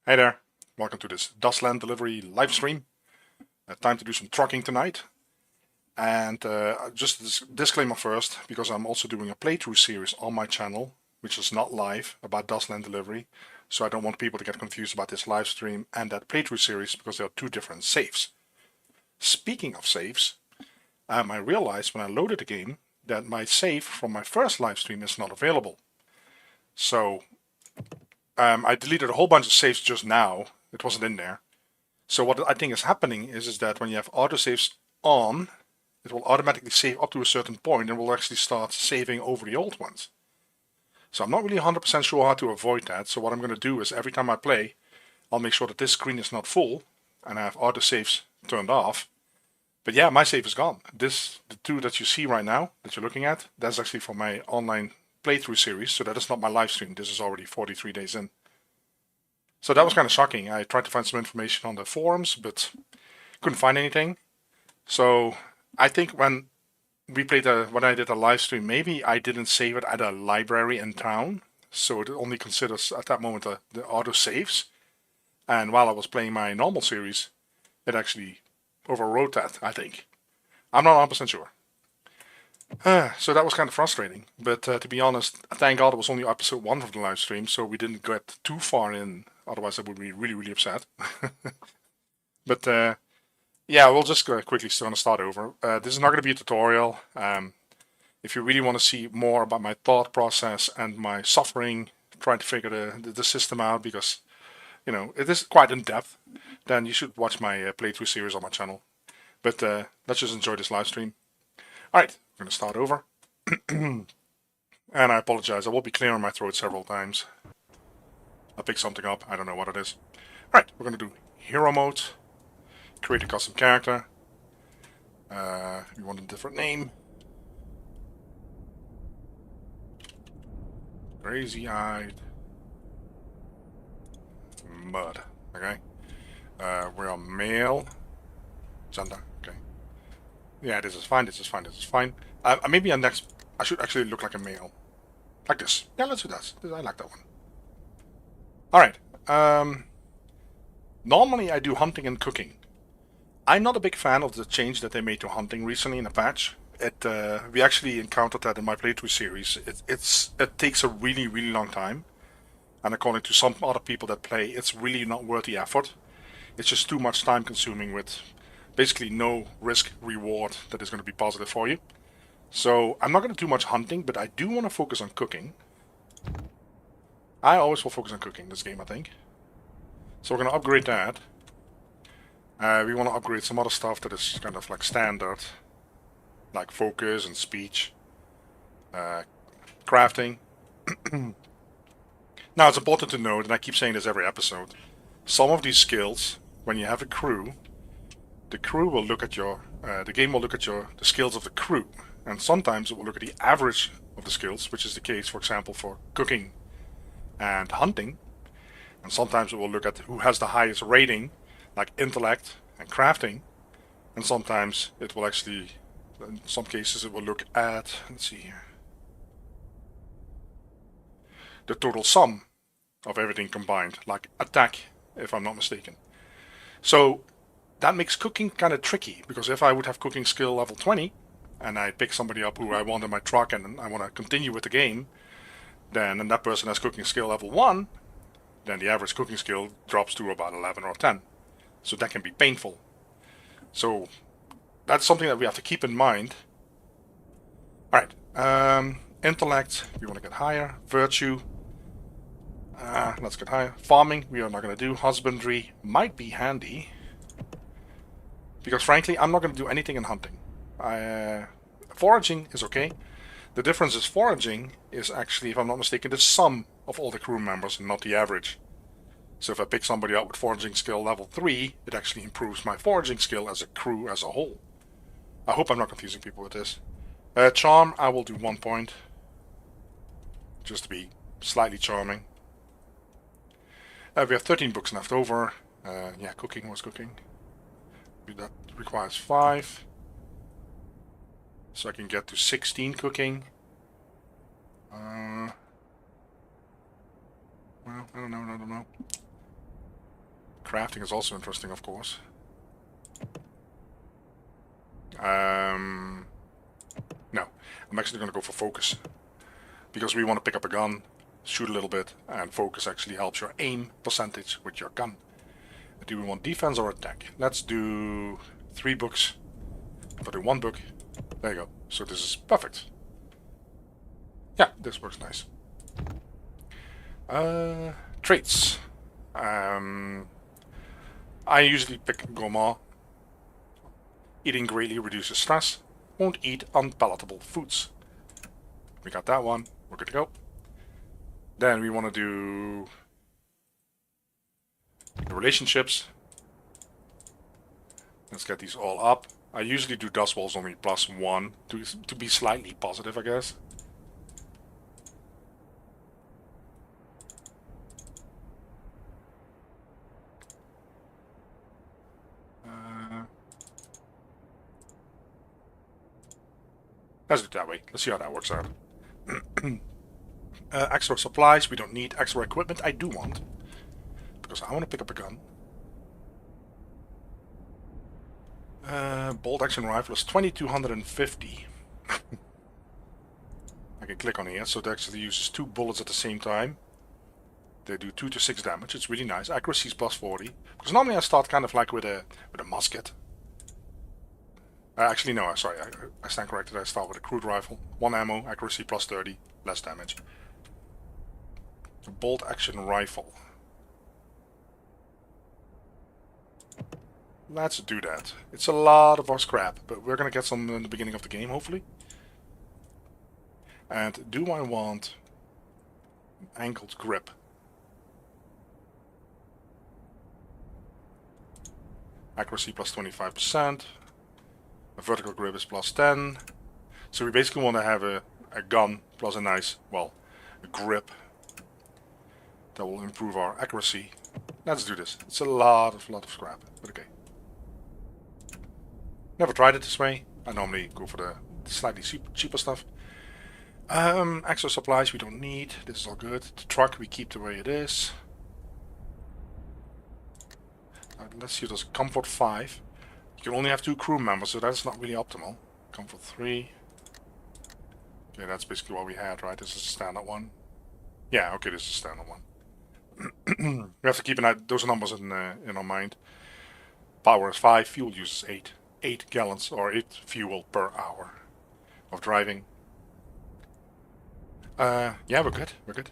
Hey there, welcome to this Dustland delivery live stream. Time to do some trucking tonight. And just a disclaimer first, because I'm also doing a playthrough series on my channel, which is not live, about Dustland delivery. So I don't want people to get confused about this live stream and that playthrough series, because they are two different saves. Speaking of saves, I realized when I loaded the game that my save from my first live stream is not available. So I deleted a whole bunch of saves just now. It wasn't in there. So what I think is happening is that when you have autosaves on, it will automatically save up to a certain point and will actually start saving over the old ones. So I'm not really 100% sure how to avoid that. So what I'm going to do is every time I play, I'll make sure that this screen is not full and I have autosaves turned off. But yeah, my save is gone. The two that you see right now, that you're looking at, that's actually from my online playthrough series. So that is not my live stream. This is already 43 days in. So that was kind of shocking. I tried to find some information on the forums, but couldn't find anything. So I think when I did a live stream, maybe I didn't save it at a library in town, so it only considers at that moment the auto saves. And while I was playing my normal series, it actually overrode that, I think. I'm not 100% sure. So that was kind of frustrating. But to be honest, thank God it was only episode 1 of the live stream, so we didn't get too far in. Otherwise, I would be really, really upset. But yeah, we'll just quickly start over. This is not going to be a tutorial. If you really want to see more about my thought process and my suffering trying to figure the system out, because it is quite in depth, then you should watch my playthrough series on my channel. But let's just enjoy this live stream. Alright, we're going to start over. And I apologize, I will be clearing my throat several times. I'll pick something up, I don't know what it is. Alright, we're going to do hero mode. Create a custom character. We want a different name. Crazy-eyed mud. Okay. We are male. Gender. Okay. Yeah, this is fine. This is fine. This is fine. Maybe I should actually look like a male. Like this. Yeah, let's do that. I like that one. All right. Normally I do hunting and cooking. I'm not a big fan of the change that they made to hunting recently in a patch. We actually encountered that in my playthrough series. It takes a really, really long time. And according to some other people that play, it's really not worth the effort. It's just too much time consuming with basically no risk reward that is going to be positive for you. So I'm not going to do much hunting, but I do want to focus on cooking. I always will focus on cooking this game, I think. So we're going to upgrade that. We want to upgrade some other stuff that is kind of like standard, like focus and speech, crafting. Now it's important to note, and I keep saying this every episode, some of these skills, when you have a crew, the crew will look at the game will look at the skills of the crew, and sometimes it will look at the average of the skills, which is the case, for example, for cooking and hunting, and sometimes it will look at who has the highest rating, like intellect and crafting, and sometimes it will actually, in some cases, it will look at, let's see here, the total sum of everything combined, like attack, if I'm not mistaken. So that makes cooking kind of tricky, because if I would have cooking skill level 20, and I pick somebody up who I want in my truck and I want to continue with the game, and that person has cooking skill level 1, then the average cooking skill drops to about 11 or 10. So that can be painful. So that's something that we have to keep in mind. Alright, intellect, we want to get higher. Virtue, let's get higher. Farming, we are not going to do. Husbandry might be handy, because frankly, I'm not going to do anything in hunting. Foraging is okay. The difference is foraging is actually, if I'm not mistaken, the sum of all the crew members and not the average. So if I pick somebody up with foraging skill level 3, it actually improves my foraging skill as a crew as a whole. I hope I'm not confusing people with this. Charm, I will do 1 point, just to be slightly charming. We have 13 books left over. Yeah, cooking was cooking. That requires 5. So I can get to 16 cooking. Well, I don't know. Crafting is also interesting, of course. No, I'm actually going to go for focus. Because we want to pick up a gun, shoot a little bit, and focus actually helps your aim percentage with your gun. Do we want defense or attack? Let's do 3 books. If I do 1 book, there you go. So this is perfect. Yeah, this works nice. Traits. I usually pick gourmand. Eating greatly reduces stress. Won't eat unpalatable foods. We got that one. We're good to go. Then we want to do the relationships. Let's get these all up. I usually do dust walls only +1 to be slightly positive, I guess. Let's do it that way. Let's see how that works out. Extra supplies. We don't need extra equipment. I do want. Because I want to pick up a gun. Bolt action rifle is 2250. I can click on here. So it actually uses 2 bullets at the same time. They do 2 to 6 damage. It's really nice. Accuracy is +40. Because normally I start kind of like with a musket. Actually, no, sorry, I stand corrected. I start with a crude rifle. 1 ammo, accuracy +30, less damage. A bolt action rifle. Let's do that. It's a lot of our scrap, but we're going to get some in the beginning of the game, hopefully. And do I want an angled grip? Accuracy +25%. A vertical grip is +10. So we basically want to have a gun plus a nice, well, a grip that will improve our accuracy. Let's do this. It's a lot of scrap, but okay. Never tried it this way. I normally go for the slightly cheaper stuff. Extra supplies we don't need. This is all good. The truck we keep the way it is. Let's see, there's comfort 5. You can only have 2 crew members, so that's not really optimal. Comfort 3. Okay, that's basically what we had, right? This is a standard one. Yeah, okay, this is a standard one. We have to keep those numbers in our mind. Power is 5, fuel use is 8. 8 gallons or 8 fuel per hour of driving. Yeah, we're good. We're good.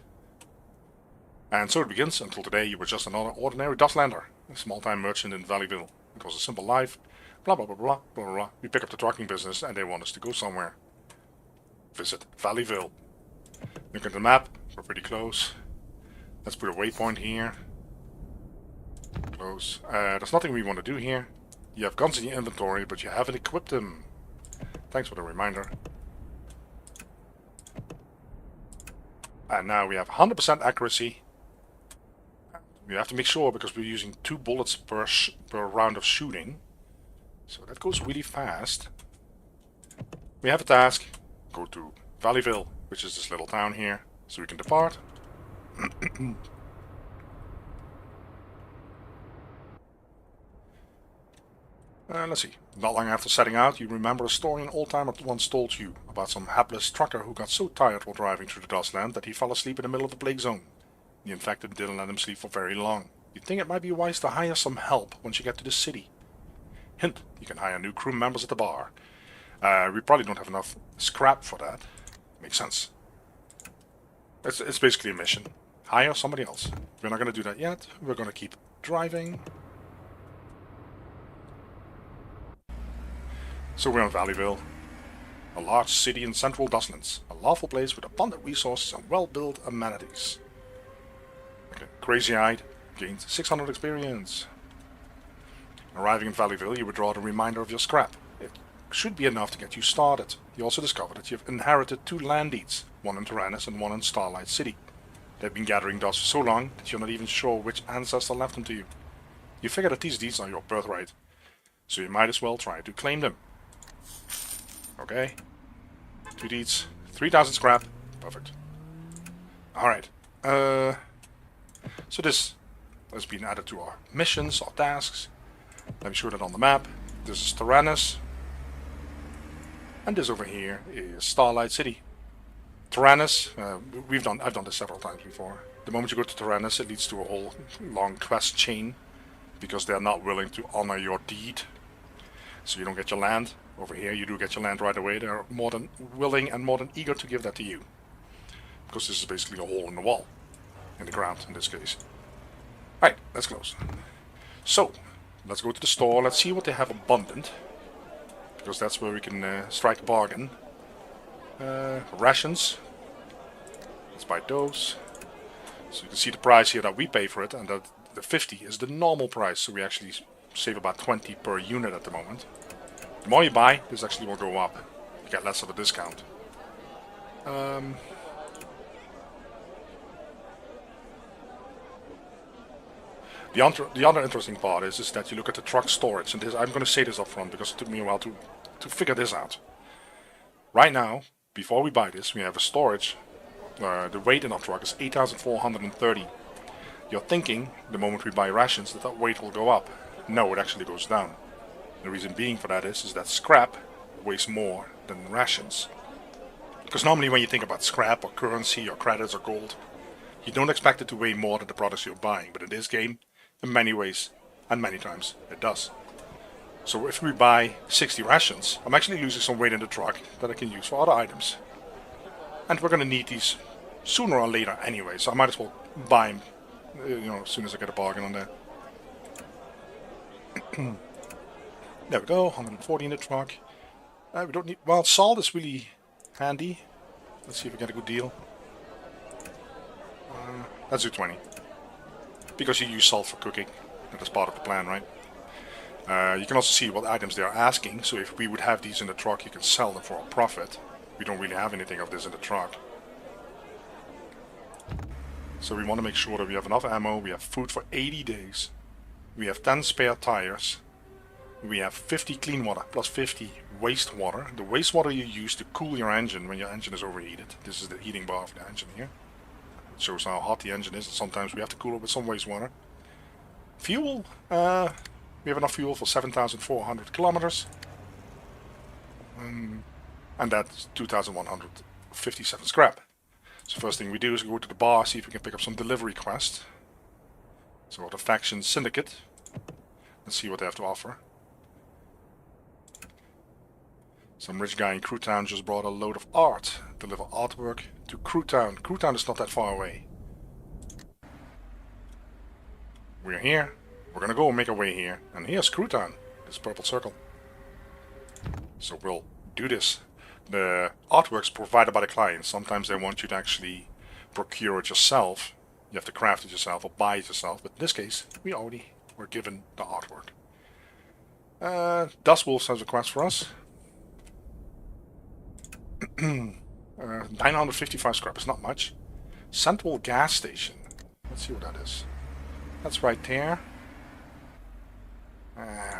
And so it begins. Until today, you were just another ordinary Dustlander, a small-time merchant in Valleyville. It was a simple life. Blah, blah, blah, blah, blah, blah, blah. We pick up the trucking business and they want us to go somewhere. Visit Valleyville. Look at the map. We're pretty close. Let's put a waypoint here. Close. There's nothing we want to do here. You have guns in your inventory, but you haven't equipped them. Thanks for the reminder. And now we have 100% accuracy. We have to make sure because we're using 2 bullets per round of shooting. So that goes really fast. We have a task. Go to Valleyville, which is this little town here, so we can depart. Let's see. Not long after setting out, you remember a story an old-timer once told you about some hapless trucker who got so tired while driving through the Dustland that he fell asleep in the middle of the plague zone. The infected didn't let him sleep for very long. You'd think it might be wise to hire some help once you get to the city. Hint, you can hire new crew members at the bar. We probably don't have enough scrap for that. Makes sense. It's basically a mission. Hire somebody else. We're not going to do that yet. We're going to keep driving. So we're in Valleyville, a large city in central Dustlands, a lawful place with abundant resources and well-built amenities. Okay, crazy-eyed, gained 600 experience. Arriving in Valleyville, you withdraw the reminder of your scrap. It should be enough to get you started. You also discover that you've inherited 2 land deeds, one in Tyrannus and one in Starlight City. They've been gathering dust for so long that you're not even sure which ancestor left them to you. You figure that these deeds are your birthright, so you might as well try to claim them. Okay. 2 deeds, 3,000 scrap. Perfect. Alright. So this has been added to our missions, our tasks. Let me show that on the map. This is Tyrannus. And this over here is Starlight City. Tyrannus, I've done this several times before. The moment you go to Tyrannus, it leads to a whole long quest chain, because they're not willing to honor your deed. So you don't get your land. Over here you do get your land right away. They're more than willing and more than eager to give that to you. Because this is basically a hole in the wall. In the ground, in this case. Alright, let's close. So, let's go to the store. Let's see what they have abundant. Because that's where we can strike a bargain. Rations. Let's buy those. So you can see the price here that we pay for it, and that the 50 is the normal price, so we actually save about 20 per unit at the moment. The more you buy, this actually will go up. You get less of a discount. The other interesting part is that you look at the truck storage, and this, I'm going to say this up front because it took me a while to figure this out. Right now, before we buy this, we have a storage. The weight in our truck is 8,430. You're thinking, the moment we buy rations, that weight will go up. No, it actually goes down. The reason being for that is that scrap weighs more than rations. Because normally when you think about scrap or currency or credits or gold, you don't expect it to weigh more than the products you're buying. But in this game, in many ways, and many times, it does. So if we buy 60 rations, I'm actually losing some weight in the truck that I can use for other items. And we're going to need these sooner or later anyway, so I might as well buy them, as soon as I get a bargain on there. There we go, 140 in the truck. We don't need... Well, salt is really handy. Let's see if we get a good deal. Let's do 20. Because you use salt for cooking. That's part of the plan, right? You can also see what items they are asking. So if we would have these in the truck, you can sell them for a profit. We don't really have anything of this in the truck. So we want to make sure that we have enough ammo. We have food for 80 days. We have 10 spare tires. We have 50 clean water plus 50 wastewater. The wastewater you use to cool your engine when your engine is overheated. This is the heating bar of the engine here. It shows how hot the engine is. Sometimes we have to cool it with some wastewater. Fuel. We have enough fuel for 7,400 kilometers. And that's 2,157 scrap. So first thing we do is go to the bar, see if we can pick up some delivery quests. So the faction syndicate. Let's see what they have to offer. Some rich guy in Crewtown just brought a load of art. Deliver artwork to Crewtown. Crewtown is not that far away. We're here. We're gonna go make our way here. And here's Crewtown. This purple circle. So we'll do this. The artwork's provided by the client. Sometimes they want you to actually procure it yourself. You have to craft it yourself or buy it yourself. But in this case, we already were given the artwork. Dustwolf has a quest for us. 955 scrap is not much. Central gas station. Let's see what that is. That's right there.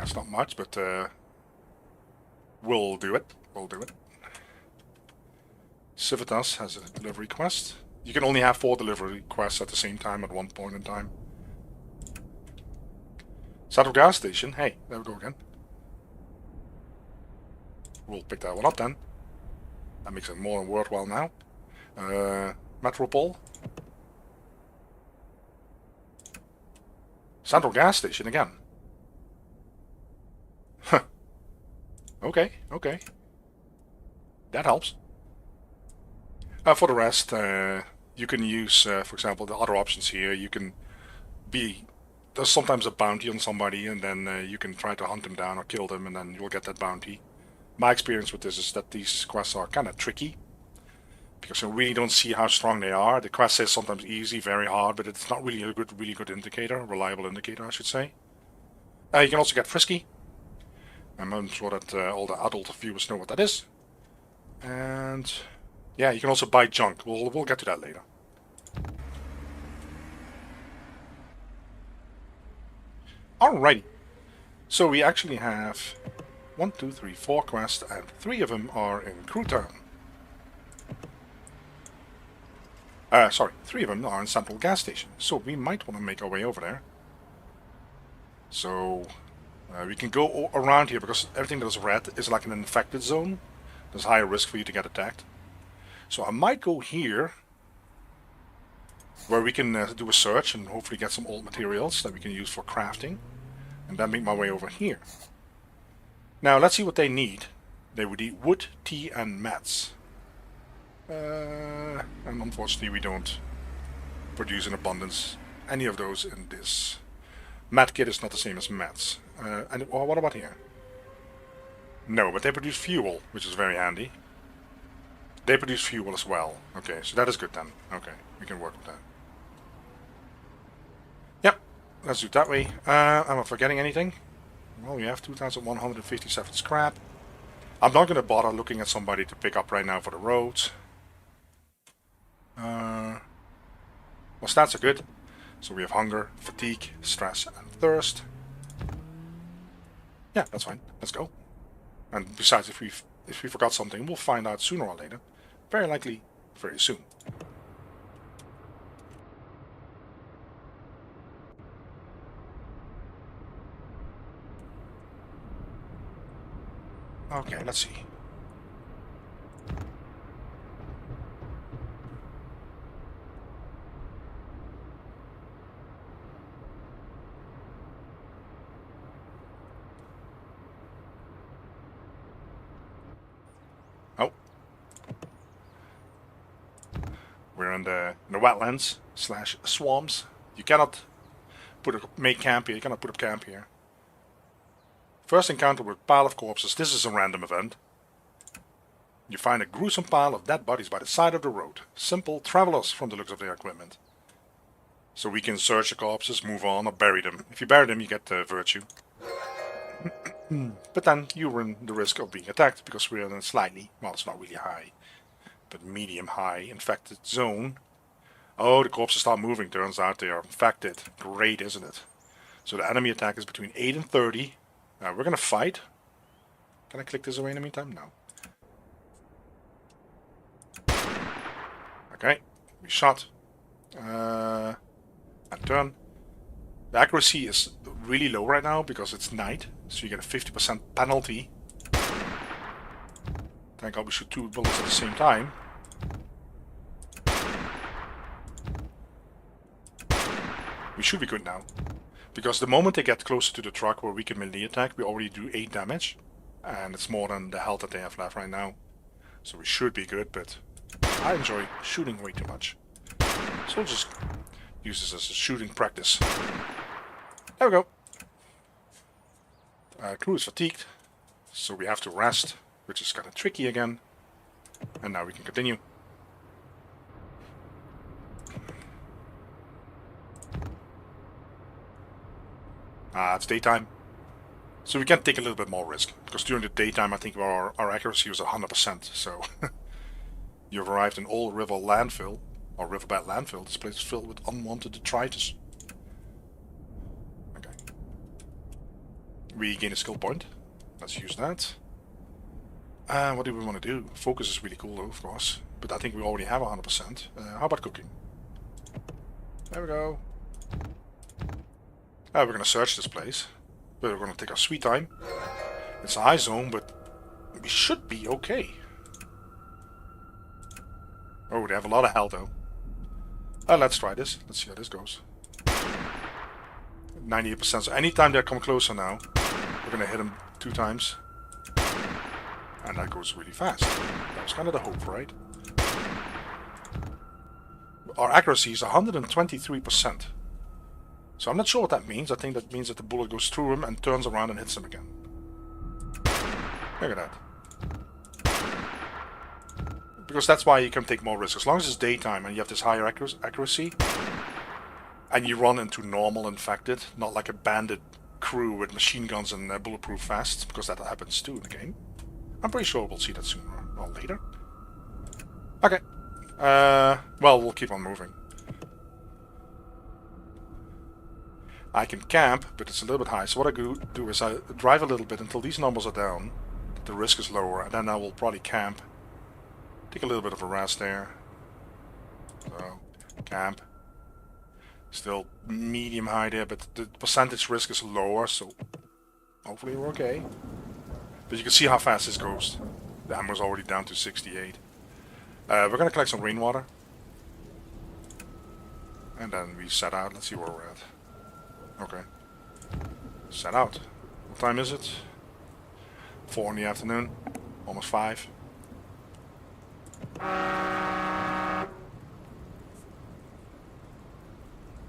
It's not much, but we'll do it. We'll do it. Civitas has a delivery quest. You can only have 4 delivery quests at the same time at one point in time. Central gas station. Hey, there we go again. We'll pick that one up then. That makes it more than worthwhile now. Metropole. Central gas station again. Huh. Okay, okay. That helps. For the rest, you can use, for example, the other options here. You can be... There's sometimes a bounty on somebody, and then you can try to hunt them down or kill them, and then you'll get that bounty. My experience with this is that these quests are kind of tricky, because you really don't see how strong they are. The quest says sometimes easy, very hard, but it's not really a really good indicator, reliable indicator, I should say. You can also get frisky. I'm sure that all the adult viewers know what that is. And yeah, you can also buy junk. We'll get to that later. Alrighty. So we actually have 1, 2, 3, 4 quests, and 3 of them are in Crewtown. Sorry, 3 of them are in Central Gas Station. So we might want to make our way over there. So we can go around here because everything that is red is like an infected zone. There's higher risk for you to get attacked. So I might go here, where we can do a search and hopefully get some old materials that we can use for crafting. And then make my way over here. Now let's see what they need. They would need wood, tea and mats. And unfortunately we don't produce in abundance any of those in this. Mat kit is not the same as mats. And what about here? No, but they produce fuel, which is very handy. They produce fuel as well. Okay, so that is good then. Okay, we can work with that. Yep, let's do it that way. Am I forgetting anything? Well, we have 2,157 scrap. I'm not going to bother looking at somebody to pick up right now for the roads. Well, stats are good. So we have hunger, fatigue, stress, and thirst. Yeah, that's fine. Let's go. And besides, if we forgot something, we'll find out sooner or later. Very likely, very soon. Okay, let's see. Oh. We're in the wetlands / swamps. You cannot make camp here. You cannot put up camp here. First encounter with pile of corpses. This is a random event. You find a gruesome pile of dead bodies by the side of the road. Simple travelers from the looks of their equipment. So we can search the corpses, move on, or bury them. If you bury them, you get virtue. But then you run the risk of being attacked because we're in a slightly, well, it's not really high, but medium-high infected zone. Oh, the corpses start moving. Turns out they are infected. Great, isn't it? So the enemy attack is between 8 and 30. We're going to fight. Can I click this away in the meantime? No. Okay, we shot. And turn. The accuracy is really low right now because it's night. So you get a 50% penalty. Thank God we shoot 2 bullets at the same time. We should be good now. Because the moment they get closer to the truck where we can melee attack, we already do 8 damage. And it's more than the health that they have left right now. So we should be good, but I enjoy shooting way too much. So we'll just use this as a shooting practice. There we go. Crew is fatigued, so we have to rest, which is kind of tricky again. And now we can continue. It's daytime. So we can take a little bit more risk. Because during the daytime I think our accuracy was 100%. So you've arrived in Old River Landfill. Or Riverbed Landfill. This place is filled with unwanted detritus. Okay. We gain a skill point. Let's use that. What do we want to do? Focus is really cool though, of course. But I think we already have 100%. How about cooking? There we go. We're going to search this place. But we're going to take our sweet time. It's a high zone, but we should be okay. Oh, they have a lot of health though. Let's try this. Let's see how this goes. 98%. So anytime they come closer now, we're going to hit them 2 times. And that goes really fast. That was kind of the hope, right? Our accuracy is 123%. So I'm not sure what that means. I think that means that the bullet goes through him and turns around and hits him again. Look at that. Because that's why you can take more risks. As long as it's daytime and you have this higher accuracy, and you run into normal infected, not like a bandit crew with machine guns and bulletproof vests, because that happens too in the game. I'm pretty sure we'll see that sooner or later. Okay. Well, we'll keep on moving. I can camp, but it's a little bit high. So what I do is I drive a little bit until these numbers are down, the risk is lower, and then I will probably camp. Take a little bit of a rest there. So, camp. Still medium high there, but the percentage risk is lower, so hopefully we're okay. But you can see how fast this goes. The ammo's already down to 68. We're gonna collect some rainwater. And then we set out. Let's see where we're at. Okay. Set out. What time is it? 4 in the afternoon. Almost 5.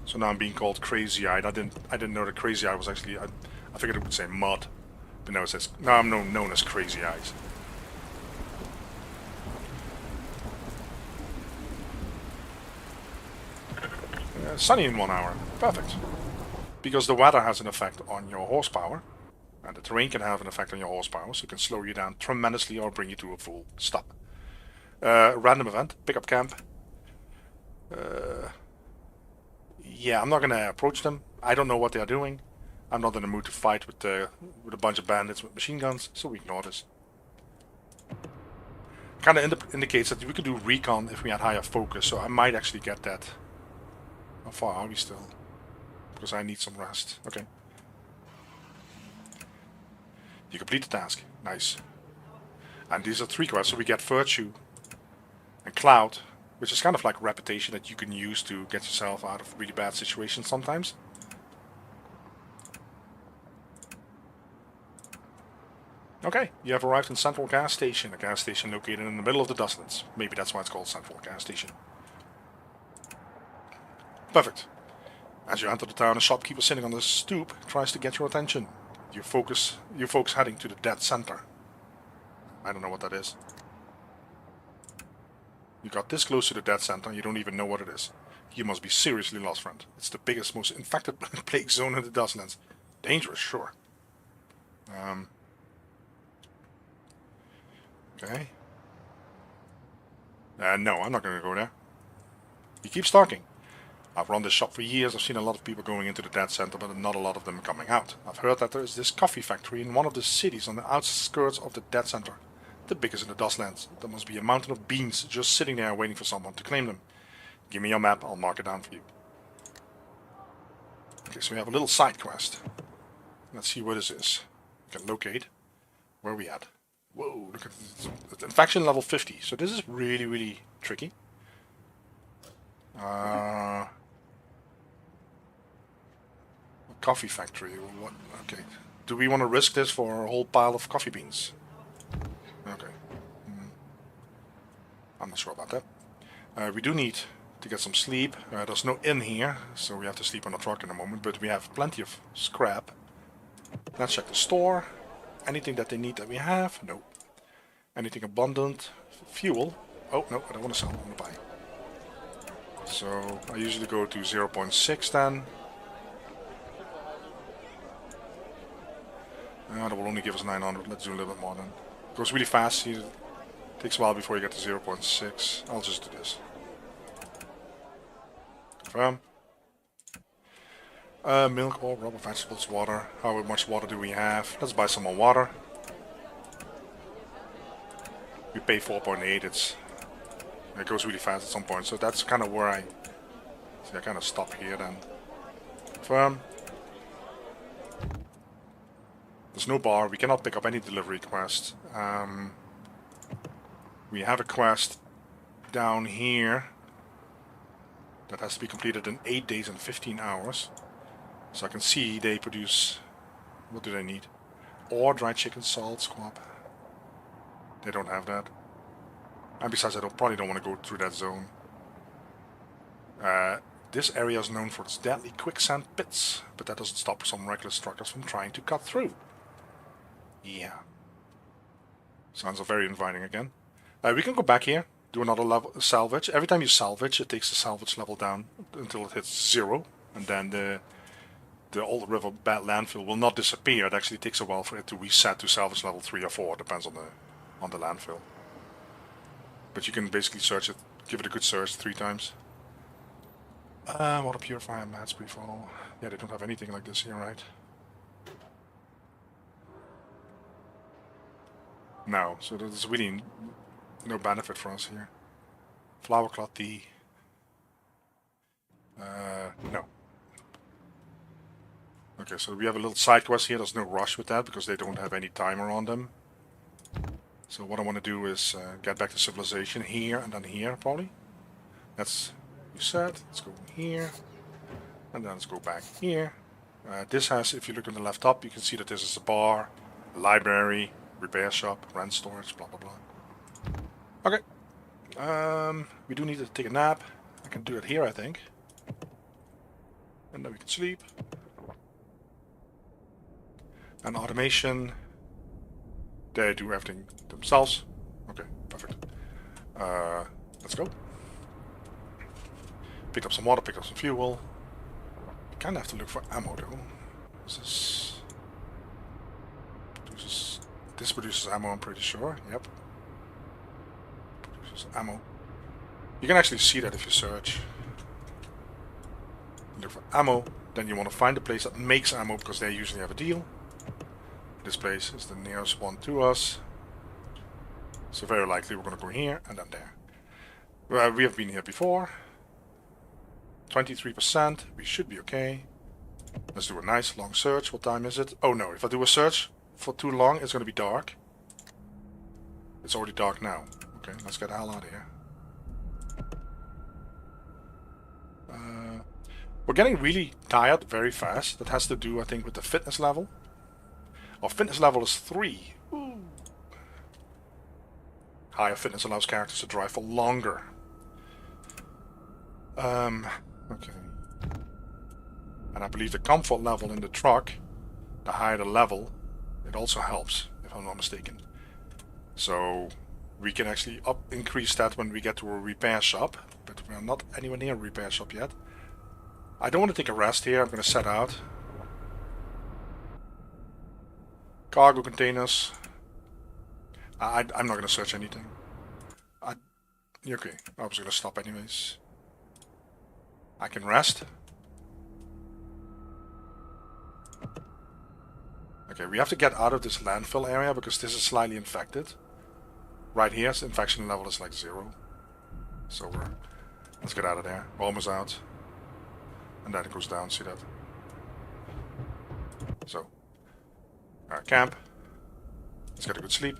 So now I'm being called crazy-eyed. I didn't know that crazy-eyed was actually... I figured it would say mud. But no, it says... No, I'm known as crazy-eyes. Sunny in 1 hour. Perfect. Because the weather has an effect on your horsepower. And the terrain can have an effect on your horsepower. So it can slow you down tremendously or bring you to a full stop. Random event. Pick up camp. Yeah, I'm not going to approach them. I don't know what they are doing. I'm not in the mood to fight with a bunch of bandits with machine guns. So we ignore this. Kind of indicates that we could do recon if we had higher focus. So I might actually get that. How far are we still? Because I need some rest. Okay. You complete the task. Nice. And these are 3 quests. So we get Virtue and Cloud, which is kind of like reputation that you can use to get yourself out of really bad situations sometimes. Okay, you have arrived in Central Gas Station, a gas station located in the middle of the Dustlands. Maybe that's why it's called Central Gas Station. Perfect. As you enter the town, a shopkeeper sitting on the stoop tries to get your attention. You folks heading to the dead center. I don't know what that is. You got this close to the dead center and you don't even know what it is. You must be seriously lost, friend. It's the biggest, most infected plague zone in the Dustlands. Dangerous, sure. Okay. No, I'm not going to go there. He keeps talking. I've run this shop for years. I've seen a lot of people going into the dead center, but not a lot of them coming out. I've heard that there is this coffee factory in one of the cities on the outskirts of the dead center. The biggest in the Dustlands. There must be a mountain of beans just sitting there waiting for someone to claim them. Give me your map, I'll mark it down for you. Okay, so we have a little side quest. Let's see what this is. We can locate. Where are we at? Whoa, look at this. Infection level 50. So this is really, really tricky. Coffee factory. What? Okay. Do we want to risk this for a whole pile of coffee beans? Okay. I'm not sure about that. We do need to get some sleep. There's no inn here, so we have to sleep on the truck in a moment, but we have plenty of scrap. Let's check the store. Anything that they need that we have? No. Anything abundant? Fuel? Oh, no, I don't want to sell. I want to buy. So, I usually go to 0.6 then. That will only give us 900. Let's do a little bit more then. It goes really fast. It takes a while before you get to 0.6. I'll just do this. Confirm. Milk, oil, rubber, vegetables, water. How much water do we have? Let's buy some more water. We pay 4.8. It goes really fast at some point. So that's kind of where I kind of stop here then. Confirm. There's no bar. We cannot pick up any delivery quest. We have a quest down here that has to be completed in 8 days and 15 hours. So I can see they produce... What do they need? Ore, dried chicken, salt, squab. They don't have that. And besides, I probably don't want to go through that zone. This area is known for its deadly quicksand pits, but that doesn't stop some reckless truckers from trying to cut through. Yeah. Sounds very inviting again. We can go back here, do another level salvage. Every time you salvage, it takes the salvage level down until it hits 0, and then the old river bad landfill will not disappear. It actually takes a while for it to reset to salvage level 3 or 4, depends on the landfill. But you can basically search it, give it a good search 3 times. Water purifier, mats pre-fall. Yeah, they don't have anything like this here, right? No, so there's really no benefit for us here. Flower cloth tea. No, Okay, so we have a little side quest here. There's no rush with that because they don't have any timer on them. So what I want to do is get back to civilization here and then here probably. That's reset. Let's go here. And then let's go back here. This has, if you look on the left top, you can see that this is a bar, a library, repair shop, rent storage, blah blah blah. Okay. We do need to take a nap. I can do it here, I think. And then we can sleep. And automation. They do everything themselves. Okay, perfect. Let's go. Pick up some water, pick up some fuel. We kind of have to look for ammo though. This produces ammo, I'm pretty sure. Yep. Produces ammo. You can actually see that if you search. Look for ammo. Then you want to find a place that makes ammo because they usually have a deal. This place is the nearest one to us. So very likely we're going to go here and then there. Well, we have been here before. 23%. We should be okay. Let's do a nice long search. What time is it? Oh no, if I do a search for too long, it's going to be dark. It's already dark now. Okay, let's get the hell out of here. We're getting really tired very fast. That has to do, I think, with the fitness level. Our fitness level is 3. Ooh. Higher fitness allows characters to drive for longer. Okay. And I believe the comfort level in the truck, the higher the level, it also helps, if I'm not mistaken. So we can actually increase that when we get to a repair shop, but we're not anywhere near a repair shop yet. I don't want to take a rest here. I'm going to set out. Cargo containers. I'm not going to search anything. Okay, I was going to stop anyways. I can rest. Okay, we have to get out of this landfill area because this is slightly infected. Right here, the infection level is like 0. So let's get out of there. We're almost out. And then it goes down, see that? So, camp. Let's get a good sleep.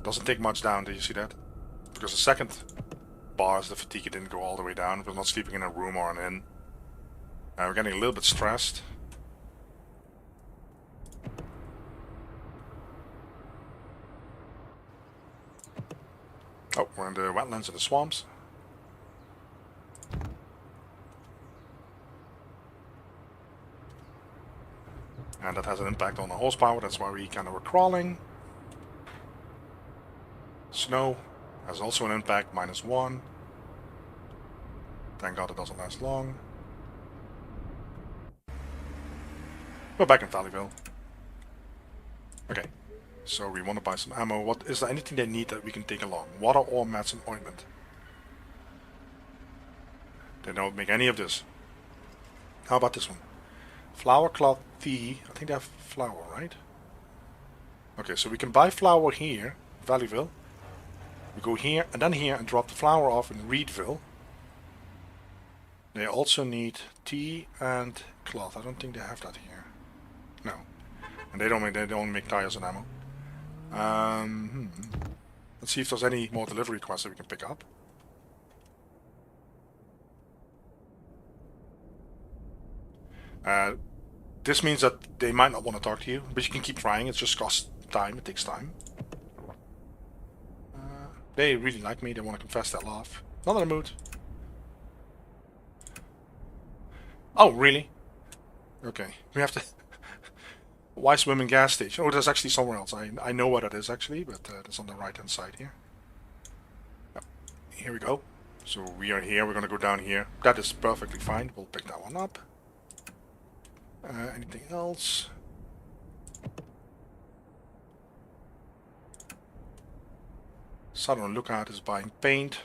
Doesn't take much down, do you see that? Because the second bar is the fatigue, it didn't go all the way down. We're not sleeping in a room or an inn. We're getting a little bit stressed. Oh, we're in the wetlands and the swamps. And that has an impact on the horsepower, that's why we kind of were crawling. Snow has also an impact, -1. Thank God it doesn't last long. We're back in Valleyville. Okay, so we want to buy some ammo. What is there anything they need that we can take along? Water or mats and ointment? They don't make any of this. How about this one? Flour, cloth, tea. I think they have flour, right? Okay, so we can buy flour here, Valleyville. We go here and drop the flour off in Reedville. They also need tea and cloth. I don't think they have that here. No, and they don't make tires and ammo. Let's see if there's any more delivery quests that we can pick up. This means that they might not want to talk to you, but you can keep trying. It just costs time. It takes time. They really like me. They want to confess their love. Not in a mood. Oh, really? Okay. We have to... Why swim in gas station? Oh, there's actually somewhere else. I know what that is actually, but it's on the right hand side here. Yep. Here we go. So we are here. We're going to go down here. That is perfectly fine. We'll pick that one up. Anything else? Southern Lookout is buying paint.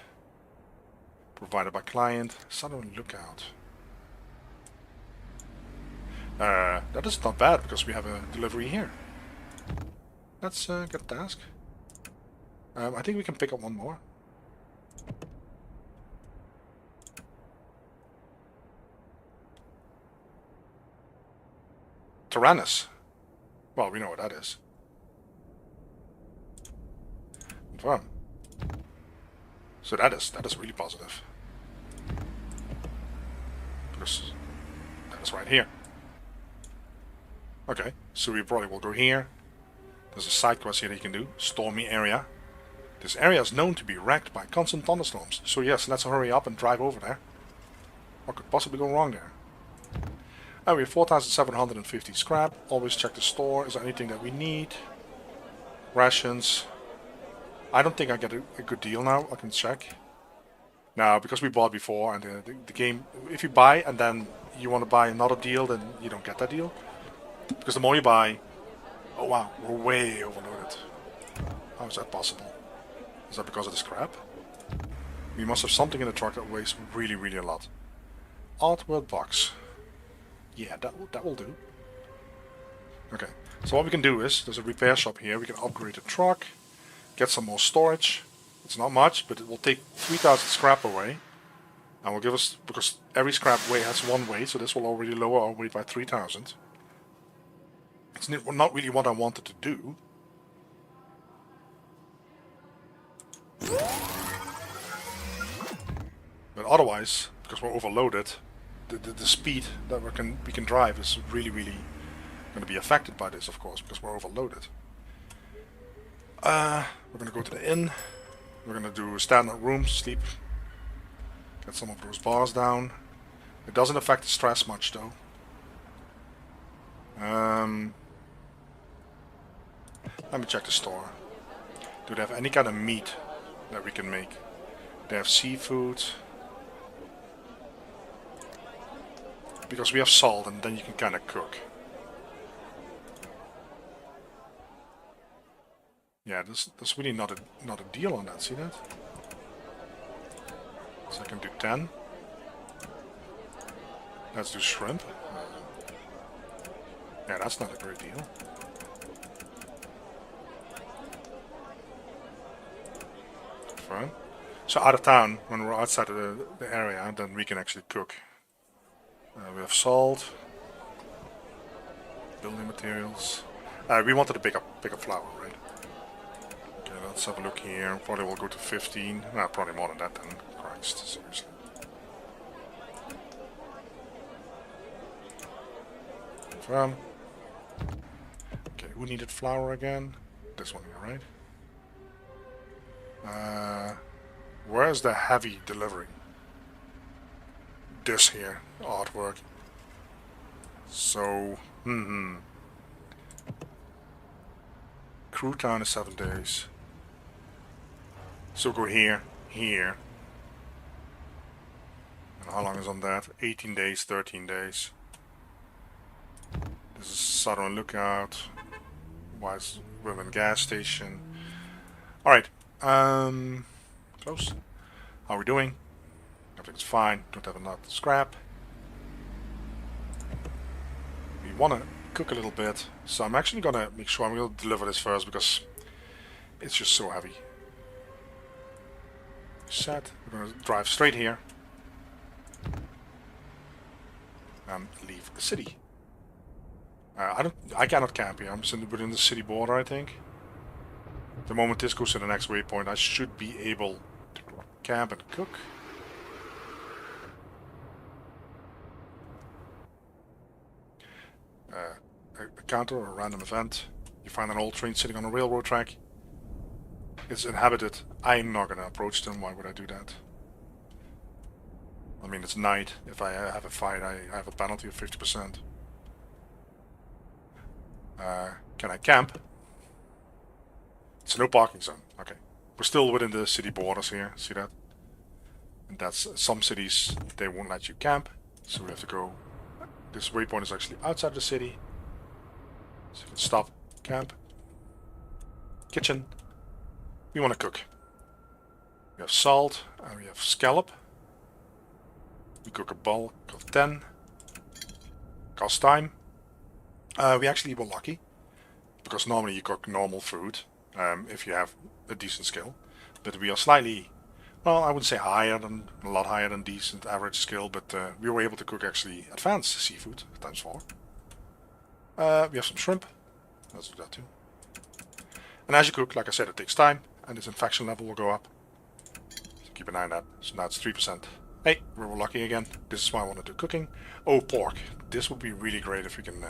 Provided by client. Southern Lookout. That is not bad because we have a delivery here. Let's get a task. I think we can pick up one more. Tyrannus. Well, we know what that is. Confirm. So that is really positive. Because that is right here. Okay, so we probably will go here. There's a side quest here that you can do. Stormy area. This area is known to be wrecked by constant thunderstorms. So yes, let's hurry up and drive over there. What could possibly go wrong there? And we have 4,750 scrap. Always check the store. Is there anything that we need? Rations. I don't think I get a good deal now. I can check. No, because we bought before and the game... If you buy and then you want to buy another deal, then you don't get that deal. Because the more you buy... Oh wow, we're way overloaded. How is that possible? Is that because of the scrap? We must have something in the truck that weighs really, really a lot. Artwork box. Yeah, that will do. Okay, so what we can do is, there's a repair shop here. We can upgrade the truck, get some more storage. It's not much, but it will take 3,000 scrap away. And will give us, because every scrap weight has one weight, so this will already lower our weight by 3,000. It's not really what I wanted to do. But otherwise, because we're overloaded, the speed that we can drive is really going to be affected by this, of course, because we're overloaded. We're going to go to the inn. We're going to do standard room sleep. Get some of those bars down. It doesn't affect the stress much though. Let me check the store. Do they have any kind of meat that we can make? They have seafood. Because we have salt and then you can kind of cook. Yeah, there's really not a deal on that, see that? So I can do 10. Let's do shrimp. Yeah, that's not a great deal. Confirm. So out of town, when we're outside of the area, then we can actually cook. We have salt, building materials. We wanted to pick up flour, right? Okay, let's have a look here. Probably we'll go to 15. No, probably more than that then. Christ, seriously. Confirm. Okay, who needed flour again? This one here, right? Where's the heavy delivery? This here, artwork. So, Crew time is 7 days. So go here, here. And how long is on that? 18 days, 13 days. This is Southern Lookout. Wise Women gas station. Alright, close. How are we doing? Everything's fine, don't have enough scrap. We want to cook a little bit, so I'm actually going to make sure I'm going to deliver this first because it's just so heavy. Set, we're going to drive straight here and leave the city. I cannot camp here, I'm within the city border, I think. The moment this goes to the next waypoint, I should be able to camp and cook. A counter or a random event. You find an old train sitting on a railroad track. It's inhabited. I'm not going to approach them. Why would I do that? I mean, it's night. If I have a fight, I have a penalty of 50%. Can I camp? It's no parking zone. Okay. We're still within the city borders here. See that? And that's some cities, they won't let you camp. So we have to go. This waypoint is actually outside the city. So you can stop, camp. Kitchen. We want to cook. We have salt and we have scallop. We cook a bulk of 10. Cost time. We actually were lucky. Because normally you cook normal food. If you have a decent skill. But we are slightly, well, I wouldn't say a lot higher than decent average skill, but we were able to cook actually advanced seafood, ×4. We have some shrimp. Let's do that too. And as you cook, like I said, it takes time, and this infection level will go up. So keep an eye on that. So now it's 3%. Hey, we were lucky again. This is why I want to do cooking. Oh, pork. This would be really great if we can...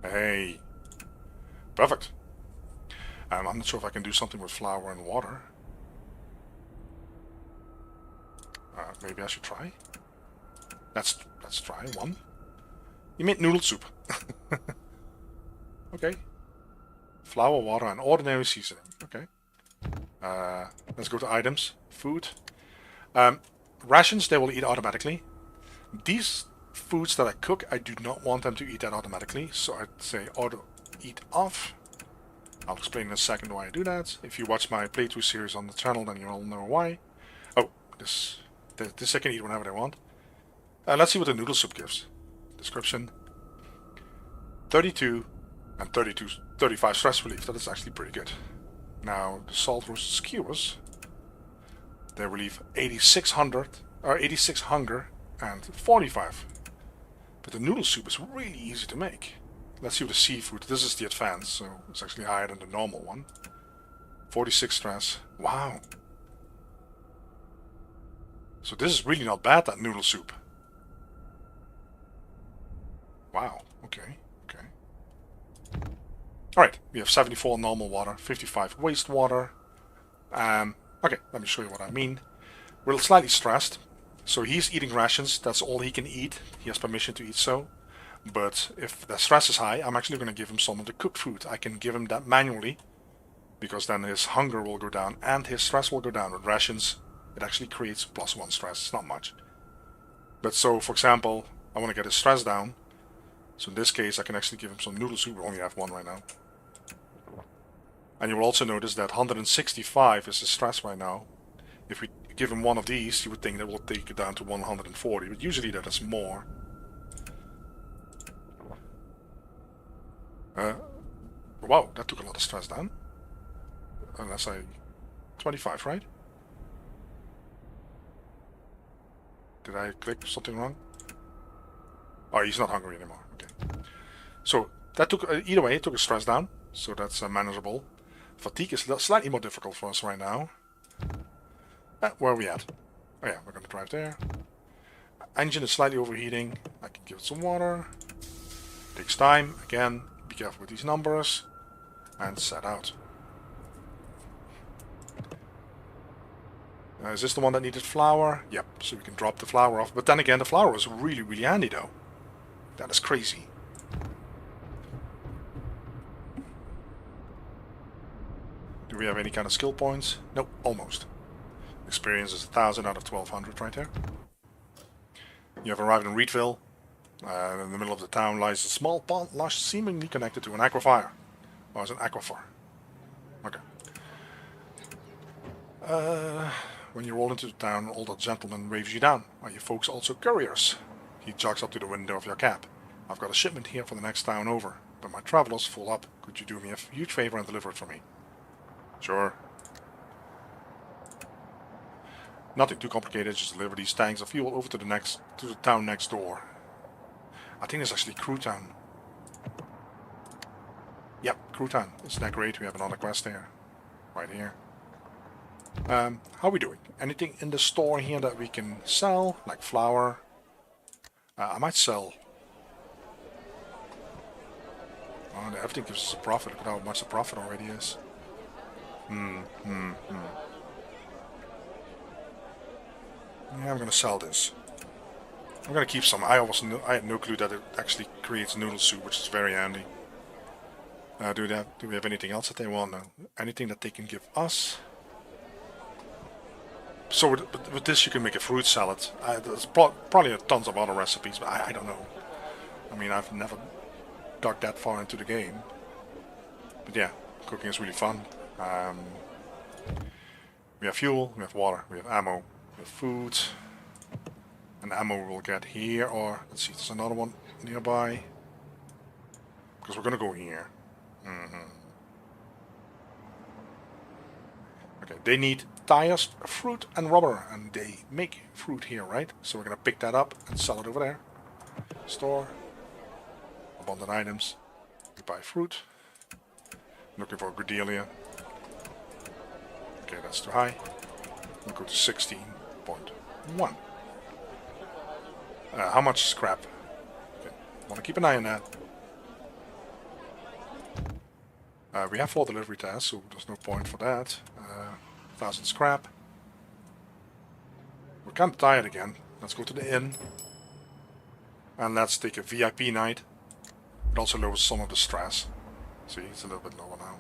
Hey. Perfect. I'm not sure if I can do something with flour and water. Maybe I should try. Let's try one. You made noodle soup. Okay. Flour, water, and ordinary seasoning. Okay. Let's go to items. Food. Rations they will eat automatically. These foods that I cook, I do not want them to eat that automatically. So I'd say auto eat off. I'll explain in a second why I do that. If you watch my playthrough series on the channel, then you'll know why. Oh, this I can eat whenever they want. Let's see what the noodle soup gives. Description. 32 and 35 stress relief. That is actually pretty good. Now, the salt roasted skewers, they relieve 86 hunger and 45. But the noodle soup is really easy to make. Let's see what the seafood. This is the advanced, so it's actually higher than the normal one. 46 stress. Wow. So this is really not bad, that noodle soup. Wow. Okay. Alright, we have 74 normal water, 55 wastewater. Okay, let me show you what I mean. We're slightly stressed. So he's eating rations, that's all he can eat. He has permission to eat so. But if the stress is high, I'm actually going to give him some of the cooked food. I can give him that manually, because then his hunger will go down and his stress will go down. With rations, it actually creates +1 stress. It's not much. But so, for example, I want to get his stress down. So in this case, I can actually give him some noodle soup. We only have one right now. And you will also notice that 165 is his stress right now. If we give him one of these, you would think that will take it down to 140. But usually that is more. Wow, that took a lot of stress down. Unless 25, right? Did I click something wrong? Oh, he's not hungry anymore. Okay. So that took, either way, it took his stress down. So that's manageable. Fatigue is slightly more difficult for us right now. Where are we at? Oh yeah, we're going to drive there. Engine is slightly overheating. I can give it some water. Takes time. Again, be careful with these numbers. And set out. Is this the one that needed flour? Yep, so we can drop the flour off. But then again, the flour was really, really handy though. That is crazy. Do we have any kind of skill points? Nope, almost. Experience is 1000 out of 1200 right there. You have arrived in Reedville. In the middle of the town lies a small pond, lush, seemingly connected to an aquifer. Or as an aquifer. Okay. When you roll into the town, an older gentleman waves you down. Are you folks also couriers? He jogs up to the window of your cab. I've got a shipment here for the next town over, but my traveler's full up. Could you do me a huge favor and deliver it for me? Sure. Nothing too complicated, just deliver these tanks of fuel over to the town next door. I think it's actually Crewtown. Yep, Crewtown. Isn't that great? We have another quest there. Right here. How are we doing? Anything in the store here that we can sell? Like flour? I might sell... Oh, everything gives us a profit. Look at how much the profit already is. Yeah, I'm gonna sell this. I'm gonna keep some. I had no clue that it actually creates noodle soup, which is very handy. Do we have anything else that they want? No. Anything that they can give us? So with this you can make a fruit salad. There's probably tons of other recipes, but I don't know. I mean, I've never dug that far into the game. But yeah, cooking is really fun. We have fuel, we have water, we have ammo, we have food. And ammo we'll get here, or let's see, there's another one nearby. Because we're gonna go here. Okay, they need tires, fruit, and rubber, and they make fruit here, right? So we're gonna pick that up and sell it over there. Store. Abundant items. We buy fruit. Looking for Cordelia. Okay, that's too high. We'll go to 16.1. How much scrap? Okay, want to keep an eye on that. We have 4 delivery tasks, so there's no point for that. 1,000 scrap. We're kind of tired again. Let's go to the inn. And let's take a VIP night. It also lowers some of the stress. See, it's a little bit lower now.